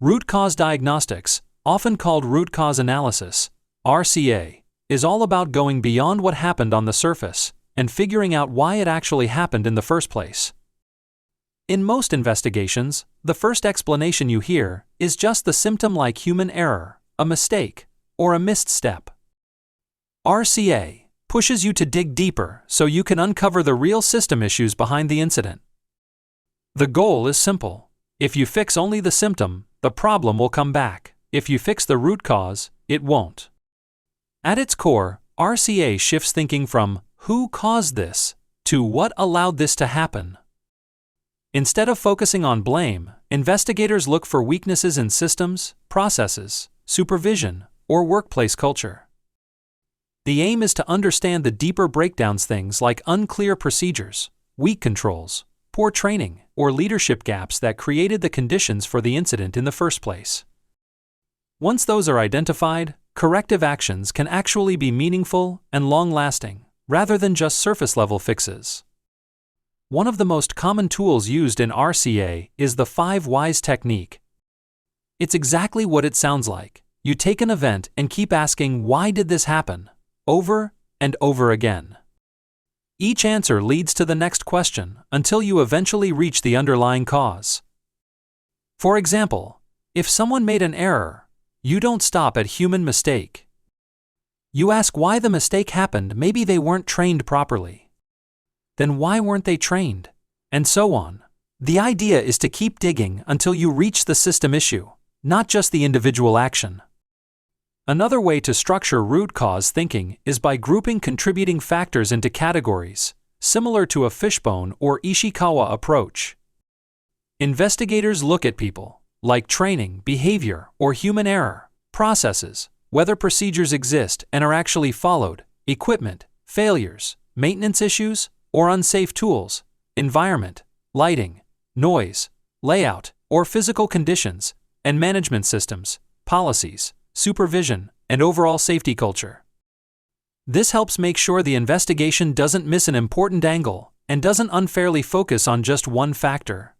Root cause diagnostics, often called root cause analysis, RCA, is all about going beyond what happened on the surface and figuring out why it actually happened in the first place. In most investigations, the first explanation you hear is just the symptom like human error, a mistake, or a missed step. RCA pushes you to dig deeper so you can uncover the real system issues behind the incident. The goal is simple. If you fix only the symptom, the problem will come back. If you fix the root cause, it won't. At its core, RCA shifts thinking from "who caused this" to "what allowed this to happen." Instead of focusing on blame, investigators look for weaknesses in systems, processes, supervision, or workplace culture. The aim is to understand the deeper breakdowns, things like unclear procedures, weak controls, poor training, or leadership gaps that created the conditions for the incident in the first place. Once those are identified, corrective actions can actually be meaningful and long-lasting, rather than just surface-level fixes. One of the most common tools used in RCA is the 5 whys technique. It's exactly what it sounds like. You take an event and keep asking, "Why did this happen?" over and over again. Each answer leads to the next question until you eventually reach the underlying cause. For example, if someone made an error, you don't stop at human mistake. You ask why the mistake happened. Maybe they weren't trained properly. Then why weren't they trained? And so on. The idea is to keep digging until you reach the system issue, not just the individual action. Another way to structure root cause thinking is by grouping contributing factors into categories, similar to a fishbone or Ishikawa approach. Investigators look at people, like training, behavior, or human error, processes, whether procedures exist and are actually followed, equipment, failures, maintenance issues, or unsafe tools, environment, lighting, noise, layout, or physical conditions, and management systems, policies, supervision, and overall safety culture. This helps make sure the investigation doesn't miss an important angle and doesn't unfairly focus on just one factor.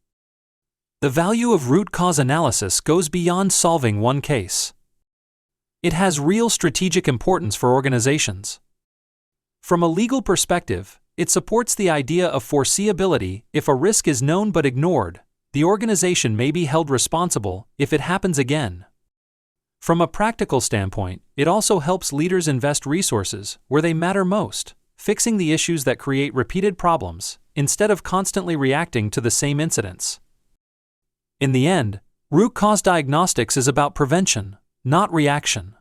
The value of root cause analysis goes beyond solving one case. It has real strategic importance for organizations. From a legal perspective, it supports the idea of foreseeability. If a risk is known but ignored, the organization may be held responsible if it happens again. From a practical standpoint, it also helps leaders invest resources where they matter most, fixing the issues that create repeated problems, instead of constantly reacting to the same incidents. In the end, root cause diagnostics is about prevention, not reaction.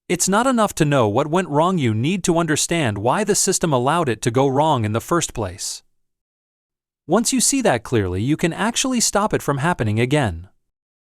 It's not enough to know what went wrong, you need to understand why the system allowed it to go wrong in the first place. Once you see that clearly, you can actually stop it from happening again.